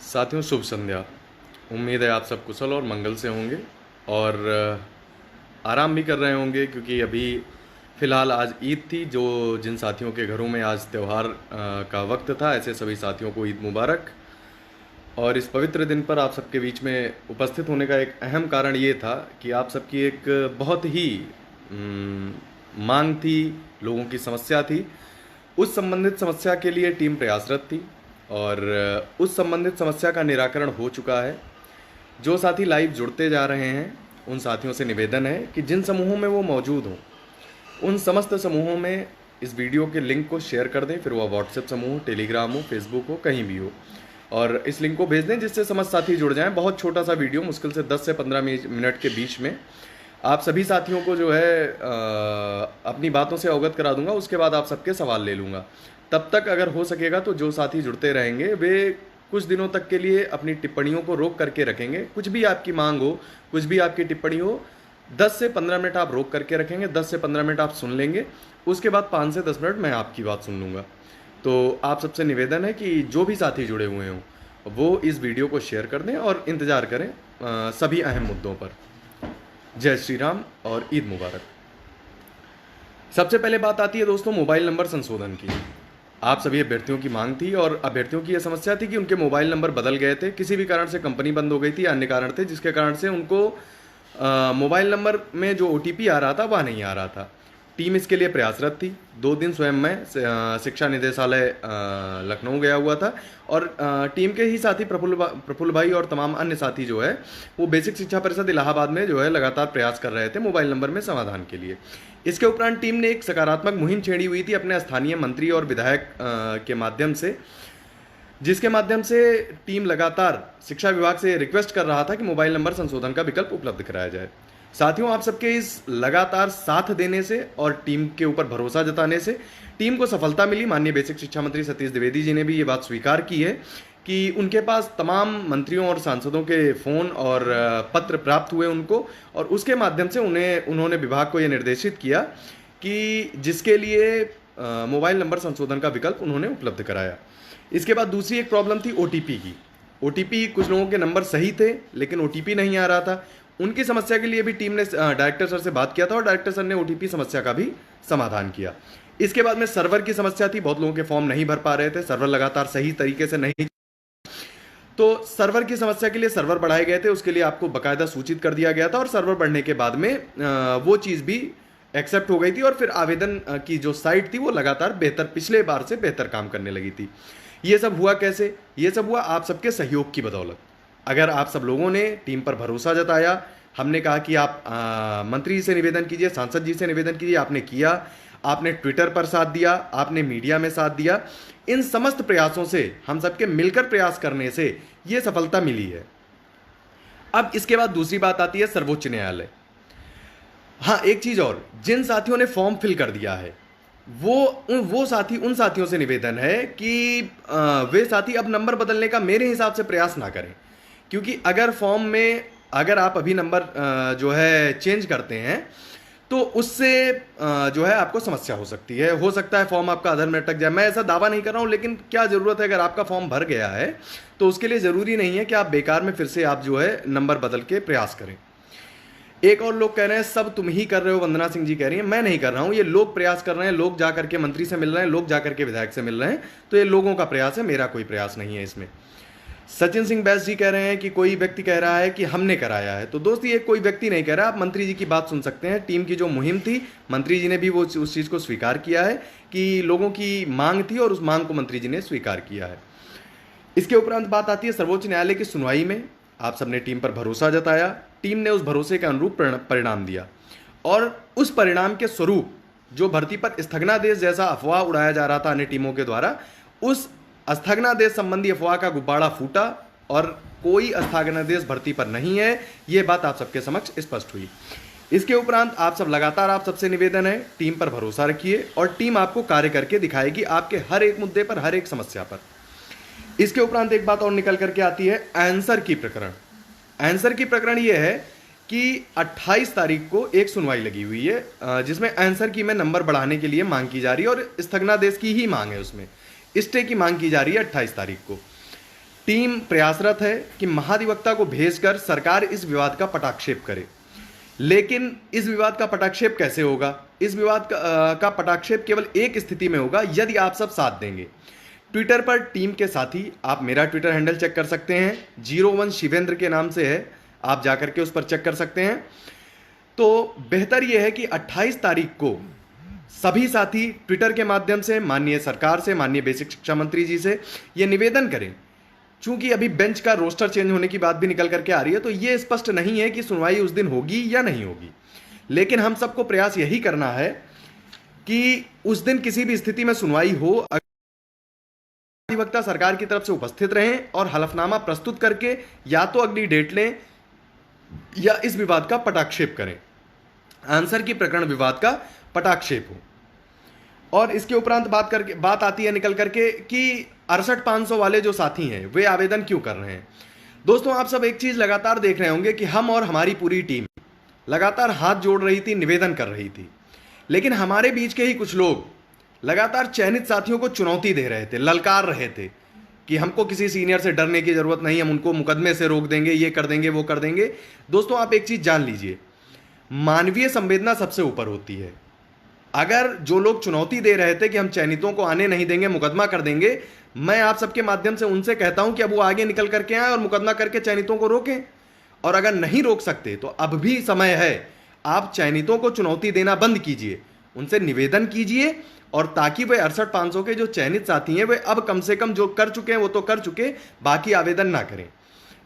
साथियों शुभ संध्या। उम्मीद है आप सब कुशल और मंगल से होंगे और आराम भी कर रहे होंगे, क्योंकि अभी फ़िलहाल आज ईद थी। जो जिन साथियों के घरों में आज त्यौहार का वक्त था, ऐसे सभी साथियों को ईद मुबारक। और इस पवित्र दिन पर आप सबके बीच में उपस्थित होने का एक अहम कारण ये था कि आप सबकी एक बहुत ही मांग थी, लोगों की समस्या थी। उस संबंधित समस्या के लिए टीम प्रयासरत थी और उस संबंधित समस्या का निराकरण हो चुका है। जो साथी लाइव जुड़ते जा रहे हैं, उन साथियों से निवेदन है कि जिन समूहों में वो मौजूद हों, उन समस्त समूहों में इस वीडियो के लिंक को शेयर कर दें। फिर वह व्हाट्सएप समूह, टेलीग्राम हो, फेसबुक हो, कहीं भी हो, और इस लिंक को भेज दें जिससे समस्त साथी जुड़ जाएं। बहुत छोटा सा वीडियो, मुश्किल से 10 से 15 मिनट के बीच में आप सभी साथियों को जो है अपनी बातों से अवगत करा दूंगा। उसके बाद आप सबके सवाल ले लूँगा। तब तक अगर हो सकेगा तो जो साथी जुड़ते रहेंगे वे कुछ दिनों तक के लिए अपनी टिप्पणियों को रोक करके रखेंगे। कुछ भी आपकी मांग हो, कुछ भी आपकी टिप्पणी हो, 10 से 15 मिनट आप रोक करके रखेंगे। 10 से 15 मिनट आप सुन लेंगे, उसके बाद 5 से 10 मिनट मैं आपकी बात सुन लूँगा। तो आप सबसे निवेदन है कि जो भी साथी जुड़े हुए हों वो इस वीडियो को शेयर कर दें और इंतज़ार करें सभी अहम मुद्दों पर। जय श्री राम और ईद मुबारक। सबसे पहले बात आती है दोस्तों मोबाइल नंबर संशोधन की। आप सभी अभ्यर्थियों की मांग थी और अभ्यर्थियों की यह समस्या थी कि उनके मोबाइल नंबर बदल गए थे, किसी भी कारण से कंपनी बंद हो गई थी या अन्य कारण थे जिसके कारण से उनको मोबाइल नंबर में जो OTP आ रहा था वह नहीं आ रहा था। टीम इसके लिए प्रयासरत थी। 2 दिन स्वयं मैं शिक्षा निदेशालय लखनऊ गया हुआ था और टीम के ही साथी प्रफुल्ल भाई और तमाम अन्य साथी जो है वो बेसिक शिक्षा परिषद इलाहाबाद में जो है लगातार प्रयास कर रहे थे मोबाइल नंबर में समाधान के लिए। इसके उपरांत टीम ने एक सकारात्मक मुहिम छेड़ी हुई थी अपने स्थानीय मंत्री और विधायक के माध्यम से, जिसके माध्यम से टीम लगातार शिक्षा विभाग से रिक्वेस्ट कर रहा था कि मोबाइल नंबर संशोधन का विकल्प उपलब्ध कराया जाए। साथियों, आप सबके इस लगातार साथ देने से और टीम के ऊपर भरोसा जताने से टीम को सफलता मिली। माननीय बेसिक शिक्षा मंत्री सतीश द्विवेदी जी ने भी ये बात स्वीकार की है कि उनके पास तमाम मंत्रियों और सांसदों के फ़ोन और पत्र प्राप्त हुए उनको, और उसके माध्यम से उन्होंने विभाग को ये निर्देशित किया कि जिसके लिए मोबाइल नंबर संशोधन का विकल्प उन्होंने उपलब्ध कराया। इसके बाद दूसरी एक प्रॉब्लम थी OTP की। OTP, कुछ लोगों के नंबर सही थे लेकिन OTP नहीं आ रहा था। उनकी समस्या के लिए भी टीम ने डायरेक्टर सर से बात किया था और डायरेक्टर सर ने OTP समस्या का भी समाधान किया। इसके बाद में सर्वर की समस्या थी। बहुत लोगों के फॉर्म नहीं भर पा रहे थे, सर्वर लगातार सही तरीके से नहीं, तो सर्वर की समस्या के लिए सर्वर बढ़ाए गए थे। उसके लिए आपको बाकायदा सूचित कर दिया गया था और सर्वर बढ़ने के बाद में वो चीज़ भी एक्सेप्ट हो गई थी और फिर आवेदन की जो साइट थी वो लगातार बेहतर, पिछले बार से बेहतर काम करने लगी थी। ये सब हुआ कैसे? ये सब हुआ आप सबके सहयोग की बदौलत। अगर आप सब लोगों ने टीम पर भरोसा जताया, हमने कहा कि आप मंत्री जी से निवेदन कीजिए, सांसद जी से निवेदन कीजिए, आपने किया, आपने ट्विटर पर साथ दिया, आपने मीडिया में साथ दिया, इन समस्त प्रयासों से, हम सबके मिलकर प्रयास करने से ये सफलता मिली है। अब इसके बाद दूसरी बात आती है सर्वोच्च न्यायालय। हाँ, एक चीज और, जिन साथियों ने फॉर्म फिल कर दिया है वो साथी, उन साथियों से निवेदन है कि वे साथी अब नंबर बदलने का मेरे हिसाब से प्रयास ना करें, क्योंकि अगर फॉर्म में अगर आप अभी नंबर जो है चेंज करते हैं तो उससे जो है आपको समस्या हो सकती है। हो सकता है फॉर्म आपका अधर में अटक जाए। मैं ऐसा दावा नहीं कर रहा हूं, लेकिन क्या ज़रूरत है? अगर आपका फॉर्म भर गया है तो उसके लिए ज़रूरी नहीं है कि आप बेकार में फिर से आप जो है नंबर बदल के प्रयास करें। एक और लोग कह रहे हैं सब तुम ही कर रहे हो, वंदना सिंह जी कह रही हैं, मैं नहीं कर रहा हूं, ये लोग प्रयास कर रहे हैं। लोग जाकर के मंत्री से मिल रहे हैं, लोग जाकर के विधायक से मिल रहे हैं, तो ये लोगों का प्रयास है, मेरा कोई प्रयास नहीं है इसमें। सचिन सिंह बैस जी कह रहे हैं कि कोई व्यक्ति कह रहा है कि हमने कराया है। तो दोस्त, ये कोई व्यक्ति नहीं कह रहा, आप मंत्री जी की बात सुन सकते हैं। टीम की जो मुहिम थी, मंत्री जी ने भी वो उस चीज़ को स्वीकार किया है कि लोगों की मांग थी और उस मांग को मंत्री जी ने स्वीकार किया है। इसके उपरांत बात आती है सर्वोच्च न्यायालय की सुनवाई में। आप सबने टीम पर भरोसा जताया, टीम ने उस भरोसे के अनुरूप परिणाम दिया और उस परिणाम के स्वरूप जो भर्ती पर स्थगनादेश जैसा अफवाह उड़ाया जा रहा था अन्य टीमों के द्वारा, उस स्थगनादेश संबंधी अफवाह का गुब्बारा फूटा और कोई स्थगनादेश भर्ती पर नहीं है। ये बात आप सबके समक्ष स्पष्ट हुई। इसके उपरांत आप सब लगातार, आप सबसे निवेदन है, टीम पर भरोसा रखिए और टीम आपको कार्य करके दिखाएगी आपके हर एक मुद्दे पर, हर एक समस्या पर। इसके उपरांत एक बात और निकल करके आती है आंसर की प्रकरण। आंसर की प्रकरण ये है कि 28 तारीख को एक सुनवाई लगी हुई है जिसमें आंसर की में नंबर बढ़ाने के लिए मांग की जा रही है और स्थगनादेश की ही मांग है, उसमें स्टे की मांग की जा रही है 28 तारीख को। टीम प्रयासरत है कि महाधिवक्ता को भेजकर सरकार इस विवाद का पटाक्षेप करे। लेकिन इस विवाद का पटाक्षेप कैसे होगा? इस विवाद का पटाक्षेप केवल एक स्थिति में होगा, यदि आप सब साथ देंगे। ट्विटर पर टीम के साथी, आप मेरा ट्विटर हैंडल चेक कर सकते हैं, 01 शिवेंद्र के नाम से है, आप जाकर के उस पर चेक कर सकते हैं। तो बेहतर यह है कि 28 तारीख को सभी साथी ट्विटर के माध्यम से माननीय सरकार से, माननीय बेसिक शिक्षा मंत्री जी से यह निवेदन करें। चूंकि अभी बेंच का रोस्टर चेंज होने की बात भी निकल करके आ रही है, तो यह स्पष्ट नहीं है कि सुनवाई उस दिन होगी या नहीं होगी। लेकिन हम सबको प्रयास यही करना है कि उस दिन किसी भी स्थिति में सुनवाई हो, अधिवक्ता सरकार की तरफ से उपस्थित रहें और हलफनामा प्रस्तुत करके या तो अगली डेट लें या इस विवाद का पटाक्षेप करें, आंसर की प्रकरण विवाद का पटाक्षेप हो। और इसके उपरांत बात आती है निकल करके कि 68,500 वाले जो साथी हैं वे आवेदन क्यों कर रहे हैं। दोस्तों, आप सब एक चीज लगातार देख रहे होंगे कि हम और हमारी पूरी टीम लगातार हाथ जोड़ रही थी, निवेदन कर रही थी, लेकिन हमारे बीच के ही कुछ लोग लगातार चयनित साथियों को चुनौती दे रहे थे, ललकार रहे थे कि हमको किसी सीनियर से डरने की जरूरत नहीं, हम उनको मुकदमे से रोक देंगे, ये कर देंगे, वो कर देंगे। दोस्तों, आप एक चीज जान लीजिए, मानवीय संवेदना सबसे ऊपर होती है। अगर जो लोग चुनौती दे रहे थे कि हम चयनितों को आने नहीं देंगे, मुकदमा कर देंगे, मैं आप सबके माध्यम से उनसे कहता हूं कि अब वो आगे निकल करके आए और मुकदमा करके चयनितों को रोकें। और अगर नहीं रोक सकते तो अब भी समय है, आप चयनितों को चुनौती देना बंद कीजिए, उनसे निवेदन कीजिए, और ताकि वे 68,500 के जो चयनित साथी हैं वे अब कम से कम जो कर चुके हैं वो तो कर चुके, बाकी आवेदन ना करें।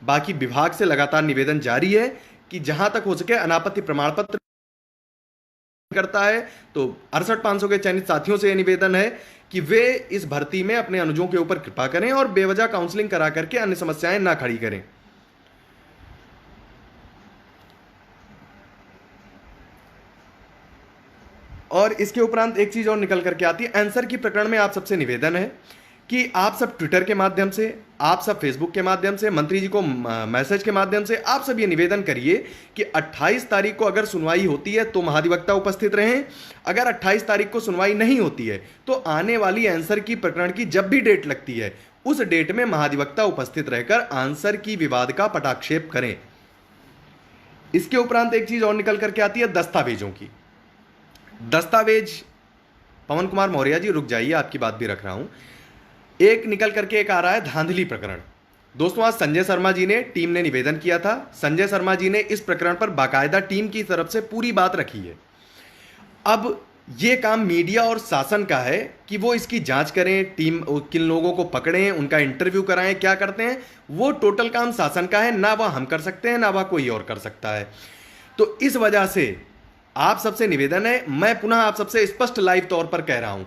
बाकी विभाग से लगातार निवेदन जारी है कि जहां तक हो सके अनापत्ति प्रमाण पत्र करता है, तो 68,500 के चयनित साथियों से यह निवेदन है कि वे इस भर्ती में अपने अनुजों के ऊपर कृपा करें और बेवजह काउंसलिंग करा करके अन्य समस्याएं ना खड़ी करें। और इसके उपरांत एक चीज और निकल करके आती है, आंसर की प्रकरण में आप सबसे निवेदन है कि आप सब ट्विटर के माध्यम से, आप सब फेसबुक के माध्यम से, मंत्री जी को मैसेज के माध्यम से आप सब ये निवेदन करिए कि 28 तारीख को अगर सुनवाई होती है तो महाधिवक्ता उपस्थित रहें। अगर 28 तारीख को सुनवाई नहीं होती है तो आने वाली आंसर की प्रकरण की जब भी डेट लगती है उस डेट में महाधिवक्ता उपस्थित रहकर आंसर की विवाद का पटाक्षेप करें। इसके उपरांत एक चीज और निकल करके आती है दस्तावेजों की। दस्तावेज, पवन कुमार मौर्य जी रुक जाइए, आपकी बात भी रख रहा हूं। एक निकल करके एक आ रहा है धांधली प्रकरण। दोस्तों, आज संजय शर्मा जी ने, टीम ने निवेदन किया था, संजय शर्मा जी ने इस प्रकरण पर बाकायदा टीम की तरफ से पूरी बात रखी है। अब यह काम मीडिया और शासन का है कि वो इसकी जांच करें, टीम किन लोगों को पकड़ें, उनका इंटरव्यू कराएं, क्या करते हैं, वो टोटल काम शासन का है, ना वह हम कर सकते हैं ना वह कोई और कर सकता है। तो इस वजह से आप सबसे निवेदन है, मैं पुनः आप सबसे स्पष्ट लाइव तौर पर कह रहा हूं,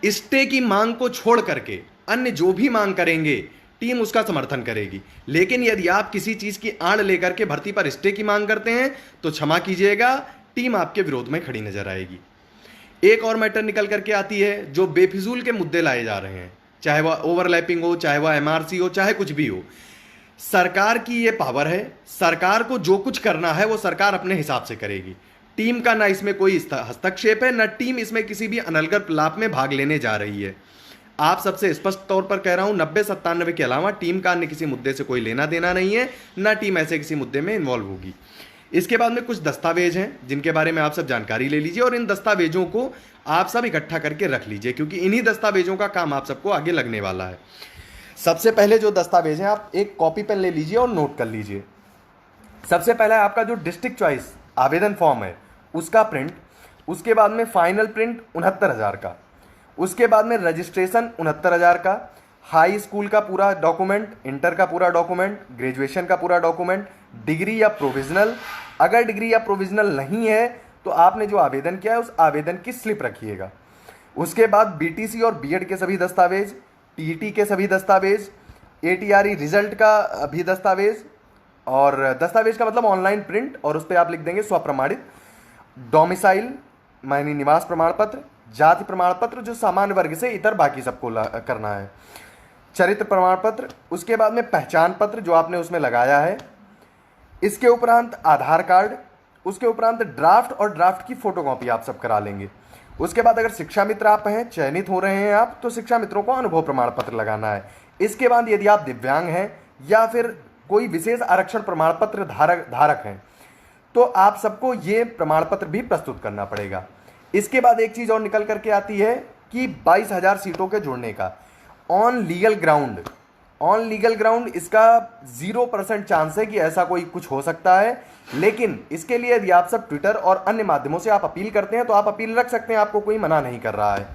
स्टे की मांग को छोड़ करके अन्य जो भी मांग करेंगे टीम उसका समर्थन करेगी। लेकिन यदि आप किसी चीज की आड़ लेकर के भर्ती पर स्टे की मांग करते हैं तो क्षमा कीजिएगा, टीम आपके विरोध में खड़ी नजर आएगी। एक और मैटर निकल करके आती है, जो बेफिजूल के मुद्दे लाए जा रहे हैं, चाहे वह ओवरलैपिंग हो, चाहे वह एमआरसी हो, चाहे कुछ भी हो, सरकार की यह पावर है, सरकार को जो कुछ करना है वो सरकार अपने हिसाब से करेगी। टीम का ना इसमें कोई हस्तक्षेप है, ना टीम इसमें किसी भी अनलगर लाभ में भाग लेने जा रही है। आप सबसे स्पष्ट तौर पर कह रहा हूं, 90-97 के अलावा टीम का अन्य किसी मुद्दे से कोई लेना देना नहीं है, ना टीम ऐसे किसी मुद्दे में इन्वॉल्व होगी। इसके बाद में कुछ दस्तावेज हैं जिनके बारे में आप सब जानकारी ले लीजिए और इन दस्तावेजों को आप सब इकट्ठा करके रख लीजिए, क्योंकि इन्हीं दस्तावेजों का काम आप सबको आगे लगने वाला है। सबसे पहले जो दस्तावेज हैं, आप एक कॉपी पेन ले लीजिए और नोट कर लीजिए। सबसे पहला आपका जो डिस्ट्रिक्ट चॉइस आवेदन फॉर्म है उसका प्रिंट, उसके बाद में फाइनल प्रिंट 69,000 का, उसके बाद में रजिस्ट्रेशन 69,000 का, हाई स्कूल का पूरा डॉक्यूमेंट, इंटर का पूरा डॉक्यूमेंट, ग्रेजुएशन का पूरा डॉक्यूमेंट, डिग्री या प्रोविजनल, अगर डिग्री या प्रोविजनल नहीं है तो आपने जो आवेदन किया है उस आवेदन की स्लिप रखिएगा। उसके बाद बीटीसी और बीएड के सभी दस्तावेज, टीईटी के सभी दस्तावेज, एटीआरई रिजल्ट का भी दस्तावेज, और दस्तावेज का मतलब ऑनलाइन प्रिंट, और उस पर आप लिख देंगे स्वप्रमाणित, डोमिसाइल मायने निवास प्रमाण पत्र, जाति प्रमाण पत्र जो सामान्य वर्ग से इतर बाकी सबको करना है, चरित्र प्रमाण पत्र, उसके बाद में पहचान पत्र जो आपने उसमें लगाया है, इसके उपरांत आधार कार्ड, उसके उपरांत ड्राफ्ट और ड्राफ्ट की फोटोकॉपी आप सब करा लेंगे। उसके बाद अगर शिक्षा मित्र आप हैं, चयनित हो रहे हैं आप, तो शिक्षा मित्रों को अनुभव प्रमाण पत्र लगाना है। इसके बाद यदि आप दिव्यांग हैं या फिर कोई विशेष आरक्षण प्रमाण पत्र धारक हैं तो आप सबको ये प्रमाण पत्र भी प्रस्तुत करना पड़ेगा। इसके बाद एक चीज और निकल करके आती है कि 22,000 सीटों के जुड़ने का ऑन लीगल ग्राउंड इसका 0% चांस है कि ऐसा कोई कुछ हो सकता है, लेकिन इसके लिए यदि आप सब ट्विटर और अन्य माध्यमों से आप अपील करते हैं तो आप अपील रख सकते हैं, आपको कोई मना नहीं कर रहा है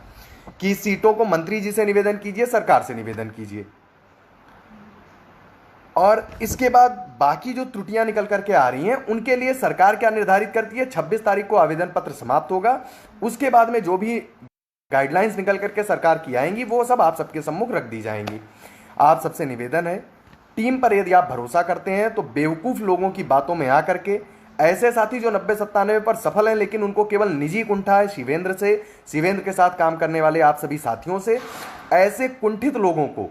कि सीटों को मंत्री जी से निवेदन कीजिए, सरकार से निवेदन कीजिए। और इसके बाद बाकी जो त्रुटियां निकल करके आ रही हैं उनके लिए सरकार क्या निर्धारित करती है, 26 तारीख को आवेदन पत्र समाप्त होगा। उसके बाद में जो भी गाइडलाइंस निकल करके सरकार की आएंगी वो सब आप सबके सम्मुख रख दी जाएंगी। आप सबसे निवेदन है, टीम पर यदि आप भरोसा करते हैं तो बेवकूफ लोगों की बातों में आकर के ऐसे साथी जो 90-97 पर सफल हैं लेकिन उनको केवल निजी कुंठा है शिवेंद्र के साथ काम करने वाले आप सभी साथियों से, ऐसे कुंठित लोगों को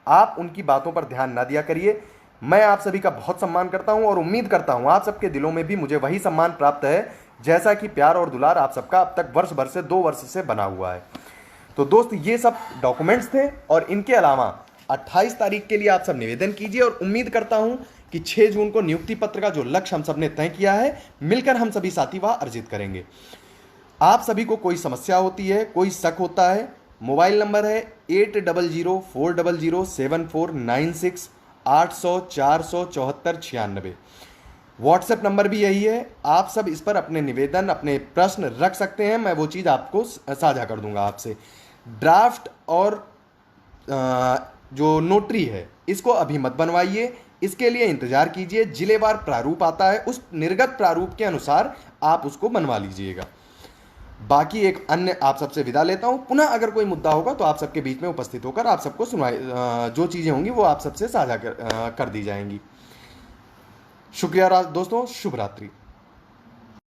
आप उनकी बातों पर ध्यान ना दिया करिए। मैं आप सभी का बहुत सम्मान करता हूं और उम्मीद करता हूं आप सबके दिलों में भी मुझे वही सम्मान प्राप्त है जैसा कि प्यार और दुलार आप सबका अब तक वर्ष भर से 2 वर्ष से बना हुआ है। तो दोस्त ये सब डॉक्यूमेंट्स थे और इनके अलावा 28 तारीख के लिए आप सब निवेदन कीजिए और उम्मीद करता हूं कि 6 जून को नियुक्ति पत्र का जो लक्ष्य हम सब ने तय किया है मिलकर हम सभी साथी वह अर्जित करेंगे। आप सभी को कोई समस्या होती है, कोई शक होता है, मोबाइल नंबर है 8004007496 800-474-96। व्हाट्सएप नंबर भी यही है, आप सब इस पर अपने निवेदन अपने प्रश्न रख सकते हैं, मैं वो चीज़ आपको साझा कर दूंगा आपसे। ड्राफ्ट और जो नोटरी है इसको अभी मत बनवाइए, इसके लिए इंतजार कीजिए, जिलेवार प्रारूप आता है उस निर्गत प्रारूप के अनुसार आप उसको बनवा लीजिएगा। बाकी एक अन्य आप सबसे विदा लेता हूं, पुनः अगर कोई मुद्दा होगा तो आप सबके बीच में उपस्थित होकर आप सबको जो चीजें होंगी वो आप सबसे साझा कर दी जाएंगी। शुक्रिया दोस्तों, शुभ रात्रि।